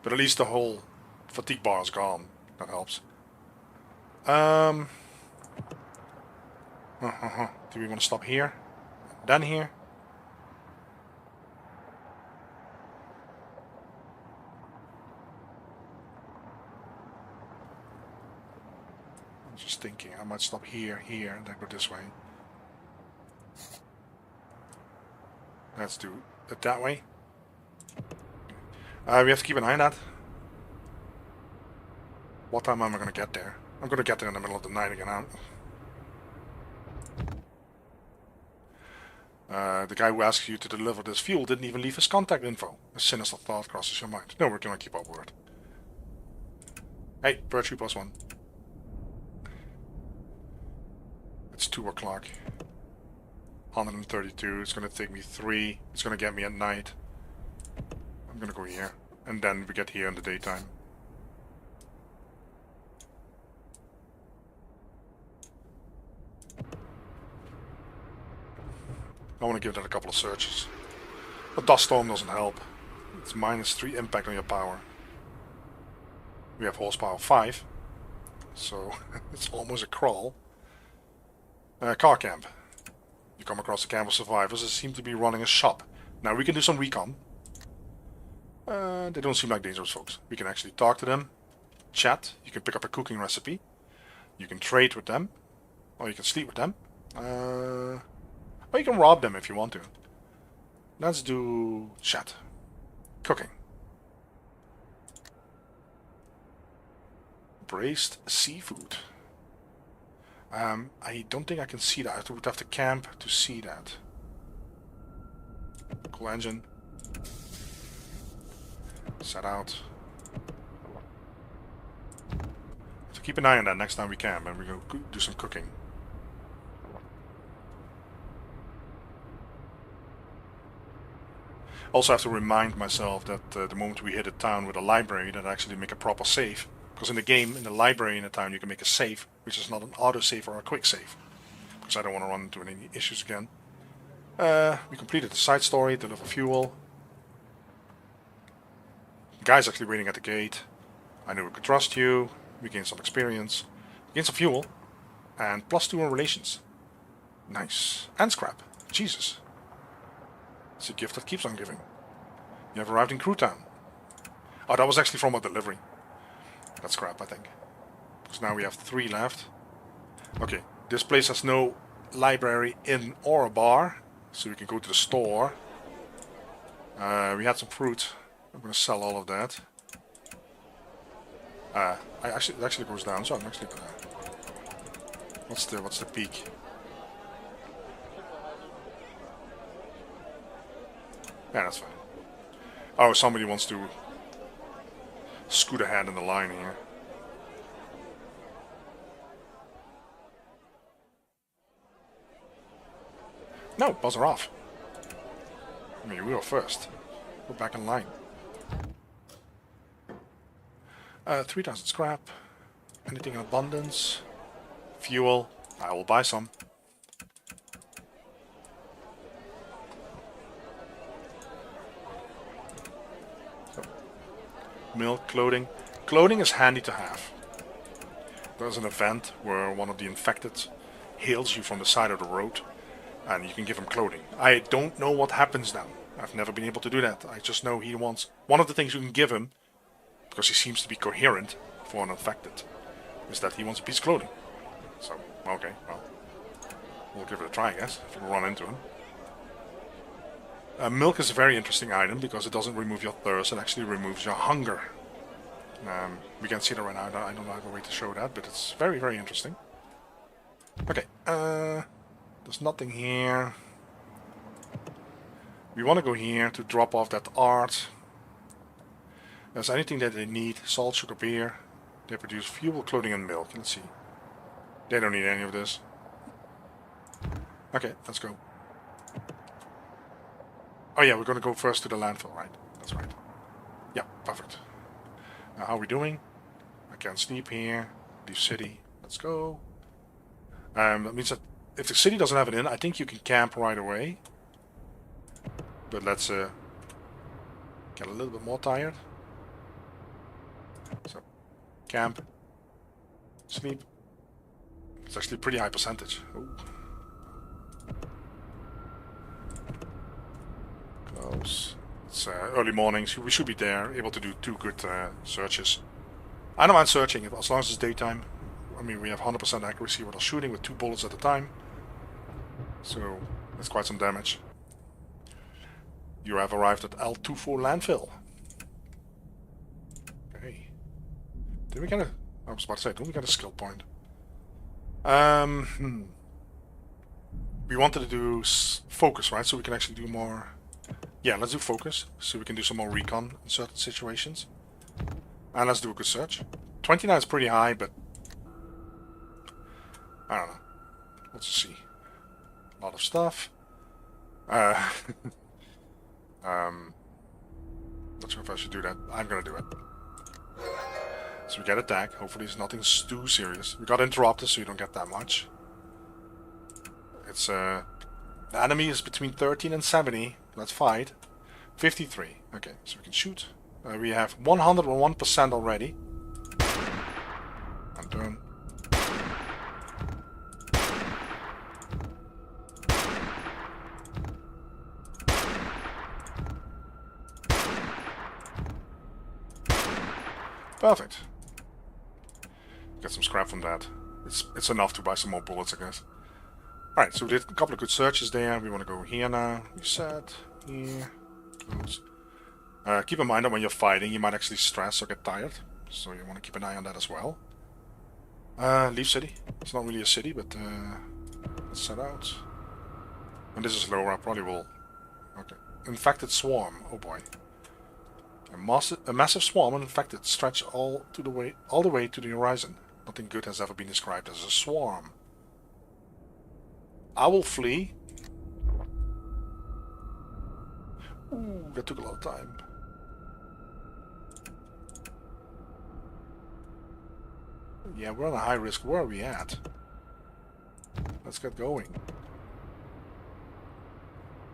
But at least the whole fatigue bar is gone. That helps. Do we want to stop here? Then here? I'm just thinking, I might stop here, and then go this way. Let's do it that way. We have to keep an eye on that. What time am I going to get there? I'm going to get there in the middle of the night again, huh? The guy who asks you to deliver this fuel didn't even leave his contact info. A sinister thought crosses your mind. No, we're going to keep our word. Hey, virtue +1. It's 2 o'clock. 132. It's going to take me 3. It's going to get me at night. I'm going to go here. And then we get here in the daytime. I want to give that a couple of searches. But dust storm doesn't help. It's -3 impact on your power. We have horsepower 5. So it's almost a crawl. Car camp. You come across a camp of survivors that seem to be running a shop. Now we can do some recon. They don't seem like dangerous folks. We can actually talk to them. Chat. You can pick up a cooking recipe. You can trade with them. Or you can sleep with them. Or you can rob them if you want to. Let's do chat. Cooking. Braised seafood. I don't think I can see that. I would have to camp to see that. Cool engine. Set out. So keep an eye on that next time we camp and we go do some cooking. Also have to remind myself that the moment we hit a town with a library, that I actually make a proper save. Because in the game, in the library in a town, you can make a save, which is not an auto save or a quick save. Because I don't want to run into any issues again. We completed the side story, deliver fuel. The guy's actually waiting at the gate. I knew we could trust you. We gained some experience. We gained some fuel. And +2 in relations. Nice. And scrap. Jesus. It's a gift that keeps on giving. You have arrived in Crewtown. Oh, that was actually from a delivery. That's crap, I think. Because now we have 3 left. Okay, this place has no library, inn, or a bar. So we can go to the store. We had some fruit. I'm going to sell all of that. It actually goes down, so I'm actually going to... What's the peak? Yeah, that's fine. Oh, somebody wants to scoot ahead in the line here. No, buzzer off. I mean, we were first. We're back in line. 3,000 scrap. Anything in abundance? Fuel. I will buy some. Milk, clothing. Clothing is handy to have. There's an event where one of the infected hails you from the side of the road and you can give him clothing. I don't know what happens then. I've never been able to do that. I just know he wants... One of the things you can give him, because he seems to be coherent for an infected, is that he wants a piece of clothing. So, okay, well, we'll give it a try, I guess, if we run into him. Milk is a very interesting item because it doesn't remove your thirst, it actually removes your hunger. We can see that right now, I don't have a way to show that, but it's very, very interesting. Okay, there's nothing here. We want to go here to drop off that art. There's anything that they need. Salt, sugar, beer. They produce fuel, clothing and milk. Let's see. They don't need any of this. Okay, let's go. Oh yeah, we're going to go first to the landfill, right? That's right. Yeah, perfect. Now how are we doing? I can sleep here. Leave city. Let's go. That means that if the city doesn't have it in, I think you can camp right away. But let's get a little bit more tired. So, camp. Sleep. It's actually a pretty high percentage. Ooh. Close. It's early mornings. We should be there, able to do 2 good searches. I don't mind searching as long as it's daytime. I mean, we have 100% accuracy with our shooting with 2 bullets at a time. So, that's quite some damage. You have arrived at L24 landfill. Okay. Did we get a... I was about to say, did we get a skill point? We wanted to do focus, right? So we can actually do more... Yeah, let's do focus. So we can do some more recon in certain situations. And let's do a good search. 29 is pretty high, but... I don't know. Let's see. A lot of stuff. Not sure if I should do that. I'm gonna do it. So we get attack. Hopefully it's nothing too serious. We got interrupted, so you don't get that much. It's the enemy is between 13 and 70. Let's fight. 53. Okay, so we can shoot. We have 101% already. And turn. Perfect. Get some scrap from that. It's enough to buy some more bullets, I guess. Alright, so we did a couple of good searches there. We want to go here now. Reset. Here. Close. Keep in mind that when you're fighting, you might actually stress or get tired. So you want to keep an eye on that as well. Leave city. It's not really a city, but let's set out. When this is lower, I probably will... Okay. Infected swarm. Oh boy. A massive swarm of infected stretch all the way to the horizon. Nothing good has ever been described as a swarm. I will flee. Ooh, that took a lot of time. Yeah, we're on a high risk. Where are we at? Let's get going.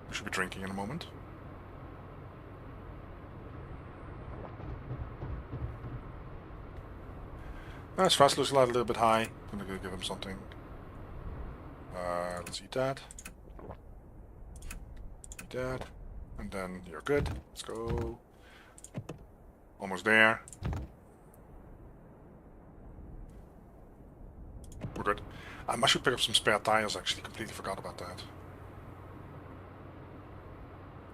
We should be drinking in a moment. Stress looks a little bit high. I'm gonna give him something. Let's eat that. Eat that. And then you're good. Let's go. Almost there. We're good. I should pick up some spare tires, actually. Completely forgot about that.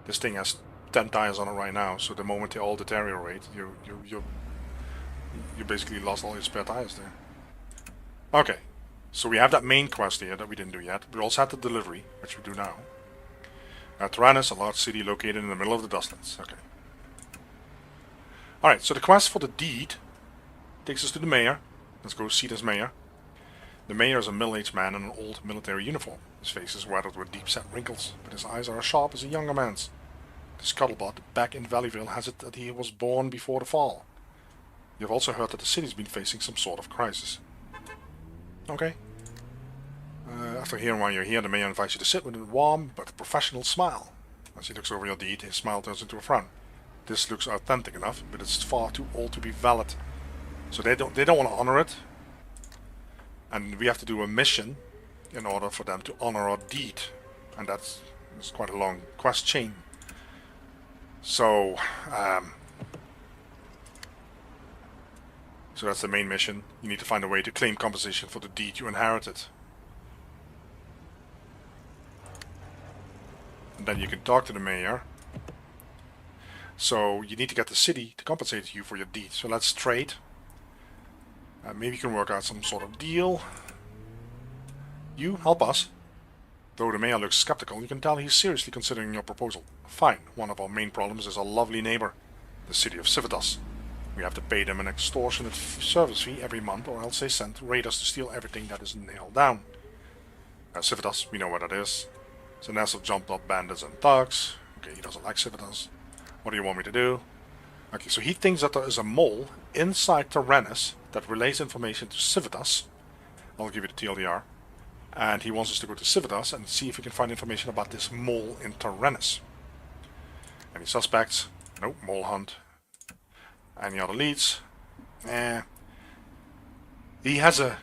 This thing has 10 tires on it right now, so the moment they all deteriorate, you basically lost all your spare tires there. Okay, so we have that main quest here that we didn't do yet. We also had the delivery, which we do now. Tyrannus, a large city located in the middle of the Dustlands. Okay. Alright, so the quest for the deed takes us to the mayor. Let's go see this mayor. The mayor is a middle-aged man in an old military uniform. His face is weathered with deep-set wrinkles, but his eyes are as sharp as a younger man's. The scuttlebutt back in Valleyville has it that he was born before the fall. You've also heard that the city's been facing some sort of crisis. Okay. After hearing why you're here, the mayor invites you to sit with a warm but professional smile. As he looks over your deed, his smile turns into a frown. This looks authentic enough, but it's far too old to be valid. So they don't want to honor it. And we have to do a mission in order for them to honor our deed. And that's quite a long quest chain. So, so that's the main mission. You need to find a way to claim compensation for the deed you inherited. And then you can talk to the mayor. So you need to get the city to compensate you for your deed. So let's trade. Maybe you can work out some sort of deal. You help us. Though the mayor looks skeptical, you can tell he's seriously considering your proposal. Fine, one of our main problems is our lovely neighbor, the city of Civitas. We have to pay them an extortionate service fee every month, or else they send raiders to steal everything that isn't nailed down. Civitas, we know what that is. It's a nest of jumped up bandits and thugs. Okay, he doesn't like Civitas. What do you want me to do? Okay, so he thinks that there is a mole inside Tyrannus that relays information to Civitas. I'll give you the TLDR. And he wants us to go to Civitas and see if we can find information about this mole in Tyrannus. Any suspects? Nope, mole hunt. Any other leads? He has a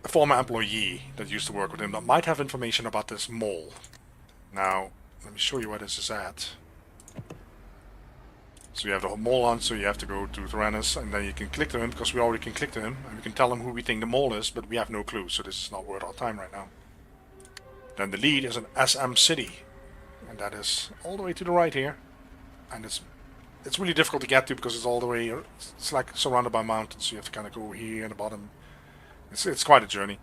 former employee that used to work with him that might have information about this mole. Now, let me show you where this is at. So you have the mole hunt, so you have to go to Tyrannus, and then you can click to him, because we already can click to him, and we can tell him who we think the mole is, but we have no clue, so this is not worth our time right now. Then the lead is an SM city, and that is all the way to the right here, and it's really difficult to get to because it's all the way, it's like surrounded by mountains, so you have to kind of go here in the bottom. It's quite a journey.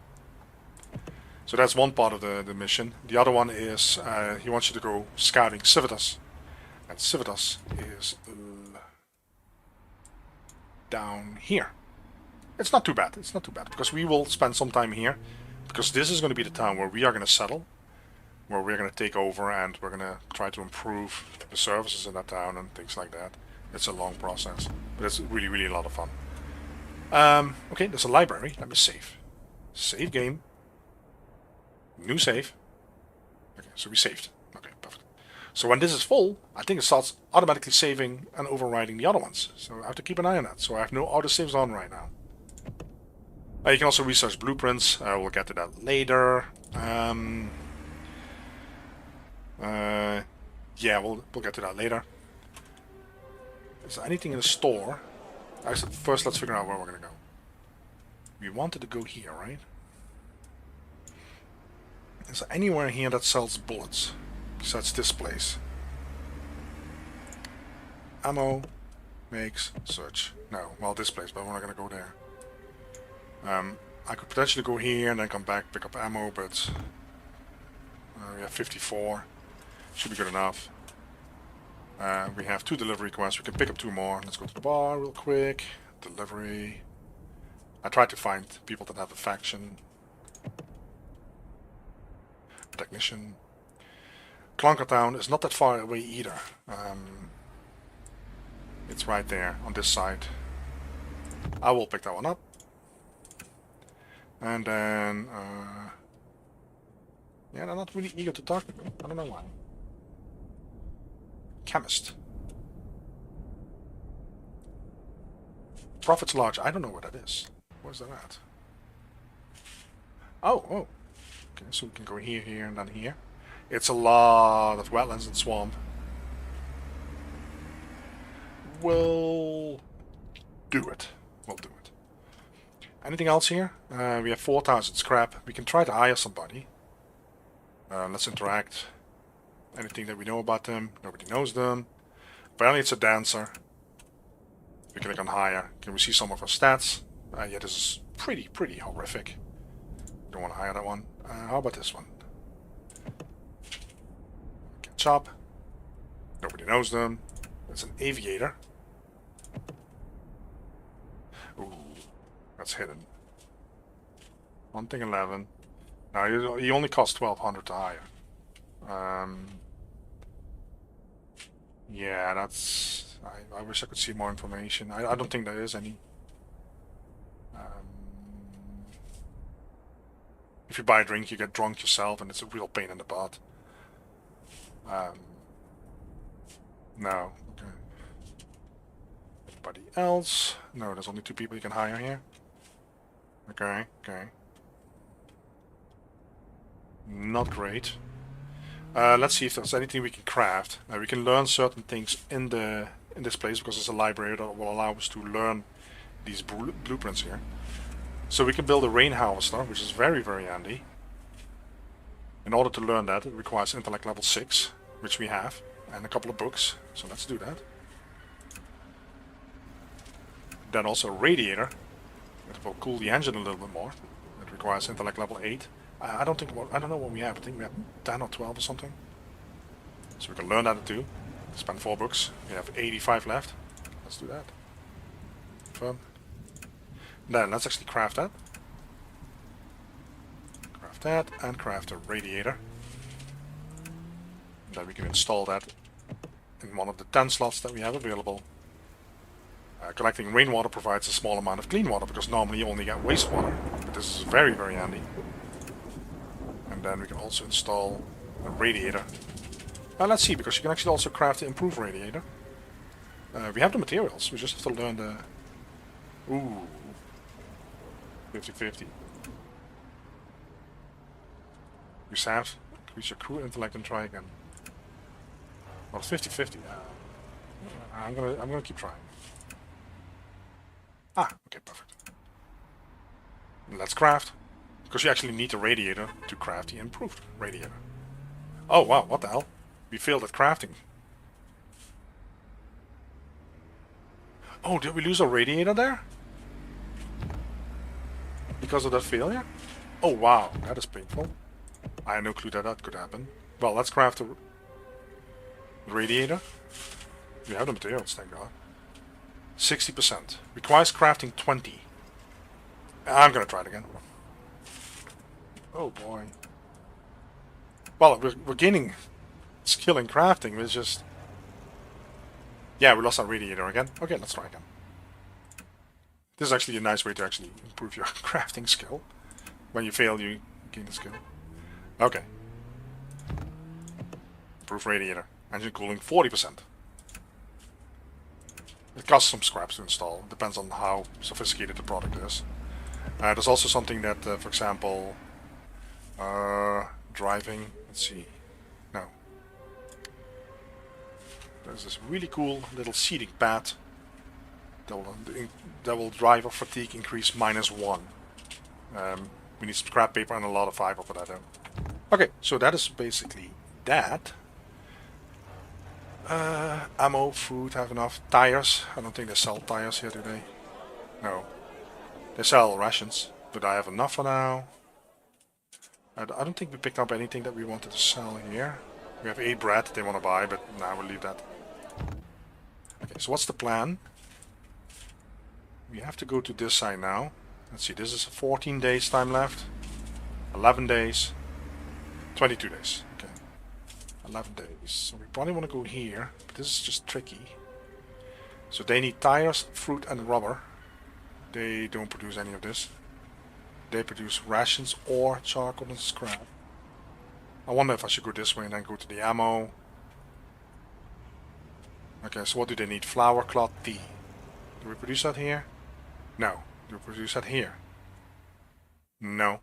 So that's one part of the mission. The other one is he wants you to go scouting Civitas. And Civitas is down here. It's not too bad. It's not too bad because we will spend some time here, because this is going to be the town where we are going to settle, where we're going to take over, and we're going to try to improve the services in that town and things like that. It's a long process, but it's really, really a lot of fun. Okay, there's a library. Let me save. Save game. New save. Okay, so we saved. Okay, perfect. So when this is full, I think it starts automatically saving and overriding the other ones. So I have to keep an eye on that. So I have no autosaves on right now. You can also research blueprints. We'll get to that later. Yeah, we'll get to that later. Is there anything in the store? Actually, first let's figure out where we're going to go. We wanted to go here, right? Is there anywhere here that sells bullets? Besides this place. Ammo. Makes. Search. No, well this place, but we're not going to go there. I could potentially go here and then come back, pick up ammo, but we have 54. Should be good enough. We have 2 delivery requests. We can pick up 2 more. Let's go to the bar real quick. Delivery. I tried to find people that have a faction. Technician. Clunkertown is not that far away either. It's right there on this side. I will pick that one up. And then, yeah, they're not really eager to talk to me. I don't know why. Chemist. Profits large. I don't know what that is. Where's that at? Oh. Okay, so we can go here, here, and then here. It's a lot of wetlands and swamp. We'll do it. We'll do it. Anything else here? We have 4,000 scrap. We can try to hire somebody. Let's interact. Anything that we know about them? Nobody knows them. Apparently it's a dancer. We click on hire. Can we see some of our stats? Yeah, this is pretty horrific. Don't want to hire that one. How about this one? Can chop. Nobody knows them. It's an aviator. Ooh, that's hidden. Hunting 11. Now he only costs 1,200 to hire. Yeah, that's. I wish I could see more information. I don't think there is any. If you buy a drink, you get drunk yourself, and it's a real pain in the butt. No. Okay. Anybody else? No, there's only 2 people you can hire here. Okay. Not great. Let's see if there's anything we can craft. We can learn certain things in this place because there's a library that will allow us to learn these blueprints here. So we can build a rain harvester, which is very handy. In order to learn that, it requires intellect level 6, which we have, and a couple of books. So let's do that. Then also a radiator. It will cool the engine a little bit more. It requires intellect level 8. I don't think I don't know what we have. I think we have 10 or 12 or something. So we can learn that too. Spend 4 books. We have 85 left. Let's do that. Confirm. Then let's actually craft that. Craft that and craft a radiator. Then we can install that in one of the 10 slots that we have available. Collecting rainwater provides a small amount of clean water because normally you only get wastewater. But this is very, very handy. And then we can also install a radiator. Let's see, because you can actually also craft the improved radiator. We have the materials, we just have to learn the... Ooh. 50-50. Use half, increase your crew intellect and try again. Well, 50-50. I'm gonna keep trying. Okay, perfect. Let's craft. Because you actually need a radiator to craft the improved radiator. Oh wow, what the hell? We failed at crafting. Oh, did we lose a radiator there? Because of that failure? Oh wow, that is painful. I had no clue that that could happen. Well, let's craft a radiator. We have the materials, thank God. 60%. Requires crafting 20. I'm gonna try it again. Oh boy. Well, we're gaining skill in crafting, it's just... Yeah, we lost our radiator again. Okay, let's try again. This is actually a nice way to actually improve your crafting skill. When you fail, you gain the skill. Okay. Improve radiator. Engine cooling 40%. It costs some scraps to install. Depends on how sophisticated the product is. There's also something that, for example, driving. Let's see. No. There's this really cool little seating pad that will driver fatigue increase -1. We need scrap paper and a lot of fiber for that though. Okay, so that is basically that. Ammo, food, have enough. Tires. I don't think they sell tires here today. No. They sell rations, but I have enough for now. I don't think we picked up anything that we wanted to sell here. We have 8 bread they want to buy, but now we'll leave that. Okay, so what's the plan? We have to go to this side now. Let's see, this is 14 days time left. 11 days. 22 days. Okay. 11 days. So we probably want to go here, but this is just tricky. So they need tires, fruit and rubber. They don't produce any of this. They produce rations or charcoal and scrap. I wonder if I should go this way and then go to the ammo. Okay, so what do they need? Flour, cloth, tea. Do we produce that here? No. Do we produce that here? No.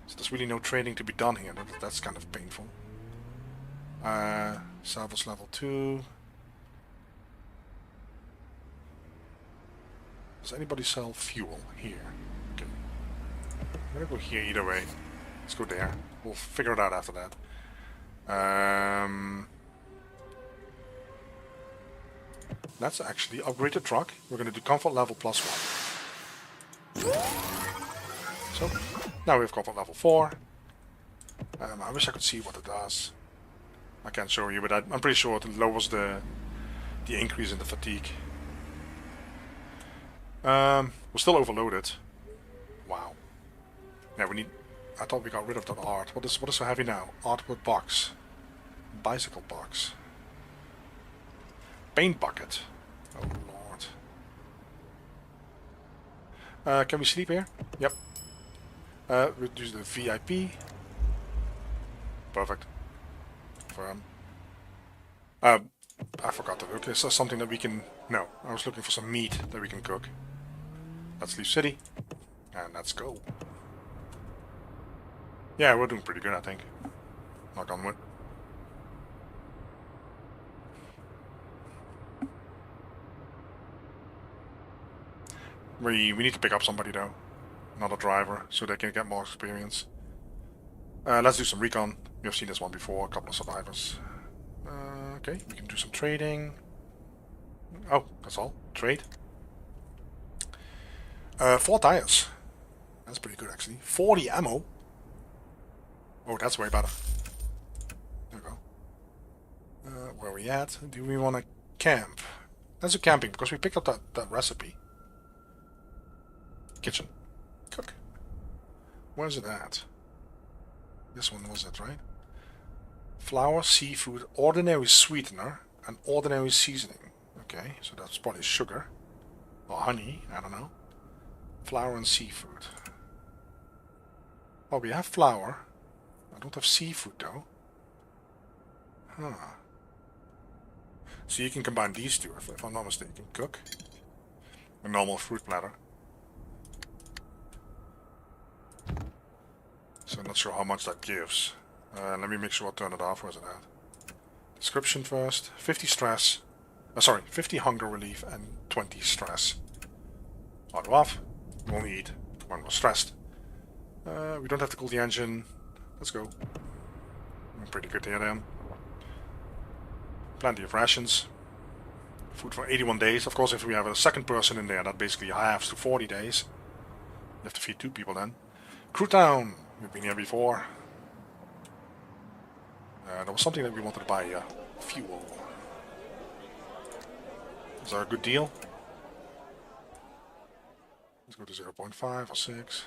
So there's really no trading to be done here. That's kind of painful. Salvos level 2. Does anybody sell fuel here? Okay. I'm gonna go here either way. Let's go there. We'll figure it out after that. Let's actually upgrade the truck. We're gonna do comfort level +1. So, now we have comfort level 4. I wish I could see what it does. I can't show you, but I'm pretty sure it lowers the increase in the fatigue. We're still overloaded. Wow. Yeah, we need... I thought we got rid of that art. What is so heavy now? Artwood box. Bicycle box. Paint bucket. Oh lord. Can we sleep here? Yep. Reduce the VIP. Perfect. Firm. I forgot to look. Is there something that we can... No, I was looking for some meat that we can cook. Let's leave city. And let's go. Yeah, we're doing pretty good, I think. Knock on wood. We need to pick up somebody though. Another driver, so they can get more experience. Let's do some recon. We have seen this one before, a couple of survivors. Okay, we can do some trading. Oh, that's all. Trade. 4 tires. That's pretty good actually. 40 ammo. Oh, that's way better. There we go. Where are we at? Do we want to camp? Let's do camping because we picked up that recipe. Kitchen. Cook. Where's it at? This one was it, right? Flour, seafood, ordinary sweetener, and ordinary seasoning. Okay, so that's probably sugar. Or honey, I don't know. Flour and seafood. Oh, we have flour. I don't have seafood though. Huh. So you can combine these two, if I'm not mistaken. Cook. A normal fruit platter. So I'm not sure how much that gives. Let me make sure I'll turn it off. Where's it at? Description first. 50 stress. Sorry, 50 hunger relief and 20 stress. Auto off. We only eat when we're stressed. We don't have to cool the engine. Let's go. Pretty good here then. Plenty of rations. Food for 81 days. Of course, if we have a second person in there, that basically halves to 40 days. You have to feed 2 people then. Crew Town. We've been here before. There was something that we wanted to buy here. Fuel. Is that a good deal? Let's go to 0.5 or 6.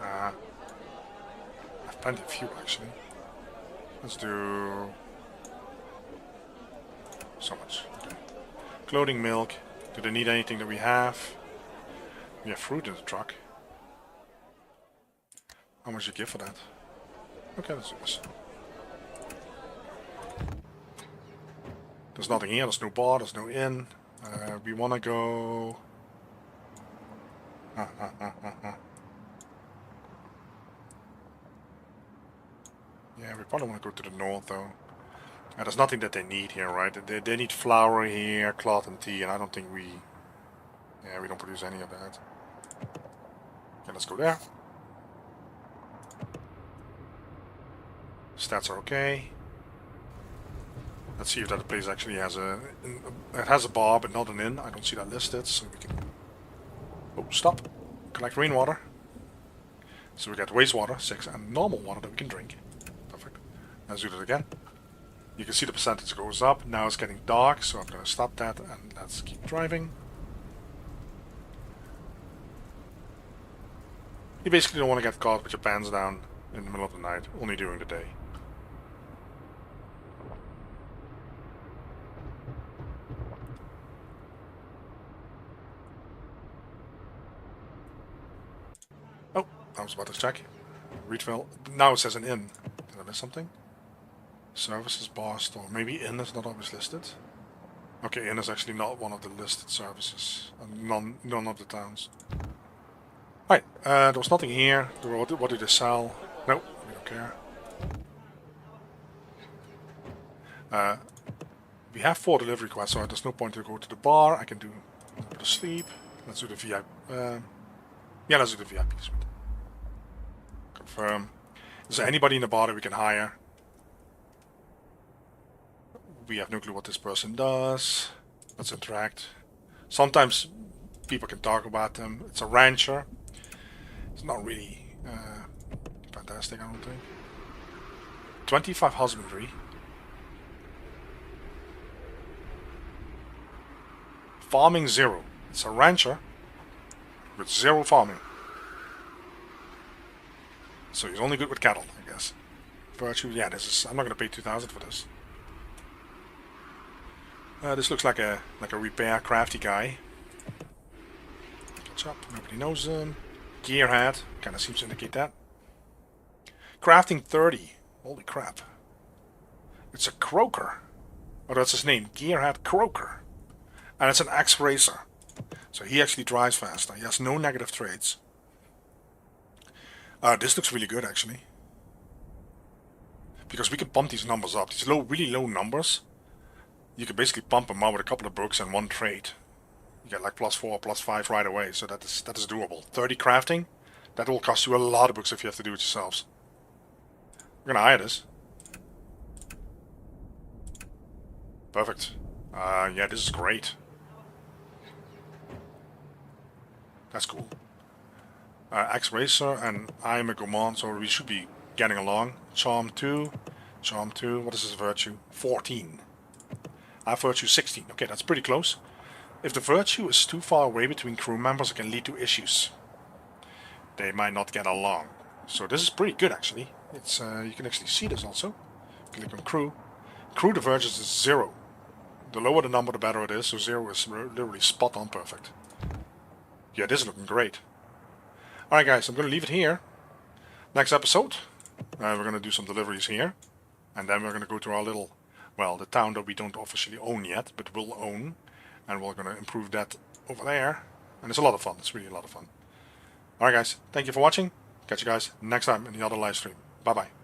I have plenty of fuel actually. Let's do so much. Okay. Clothing, milk. Do they need anything that we have? We have fruit in the truck. How much you give for that? Okay, let's do this. There's nothing here, there's no bar, there's no inn. We wanna go... Yeah, we probably want to go to the north though. There's nothing that they need here, right? They need flour here, cloth and tea, and I don't think we... Yeah, we don't produce any of that. Okay, let's go there. Stats are okay. Let's see if that place actually has a... It has a bar, but not an inn. I don't see that listed, so we can... Oh, stop. Collect rainwater. So we got wastewater, 6, and normal water that we can drink. Perfect. Let's do that again. You can see the percentage goes up. Now it's getting dark, so I'm going to stop that and let's keep driving. You basically don't want to get caught with your pants down in the middle of the night, only during the day. Oh, I was about to check. Refill. Now it says an inn. Did I miss something? Services, bar, store. Maybe inn is not always listed. Okay, inn is actually not one of the listed services. None of the towns. Right, there was nothing here. What did they sell? Nope, we don't care. We have 4 delivery quests, so there's no point to go to the bar. I can do a bit of sleep. Let's do the VIP. Yeah, let's do the VIP. Confirm. Is there anybody in the bar that we can hire? We have no clue what this person does. Let's interact. Sometimes people can talk about them. It's a rancher. It's not really fantastic, I don't think. 25 husbandry. Farming 0. It's a rancher with 0 farming. So he's only good with cattle, I guess. Virtue, yeah, this is. I'm not going to pay 2,000 for this. This looks like a repair crafty guy. Catch up. Nobody knows him. Gearhead kind of seems to indicate that. Crafting 30. Holy crap! It's a croaker. Oh, that's his name. Gearhead Croaker. And it's an axe racer. So he actually drives faster. He has no negative traits. This looks really good actually. Because we can bump these numbers up. These really low numbers. You can basically bump them out with a couple of books and 1 trait. You get like +4, +5 right away. So that is doable. 30 crafting. That will cost you a lot of books if you have to do it yourselves. We're gonna hire this. Perfect. Yeah, this is great. That's cool. X-Racer and I'm a gourmand, so we should be getting along. Charm 2. Charm 2. What is his virtue? 14. I have virtue 16. Okay, that's pretty close. If the virtue is too far away between crew members, it can lead to issues. They might not get along. So this is pretty good, actually. It's you can actually see this also. Click on crew. Crew divergence is 0. The lower the number, the better it is. So 0 is literally spot on perfect. Yeah, this is looking great. Alright guys, I'm going to leave it here. Next episode, we're going to do some deliveries here. And then we're going to go to our little, well, the town that we don't officially own yet, but will own. And we're going to improve that over there. And it's a lot of fun. It's really a lot of fun. Alright guys, thank you for watching. Catch you guys next time in the other live stream. Bye bye.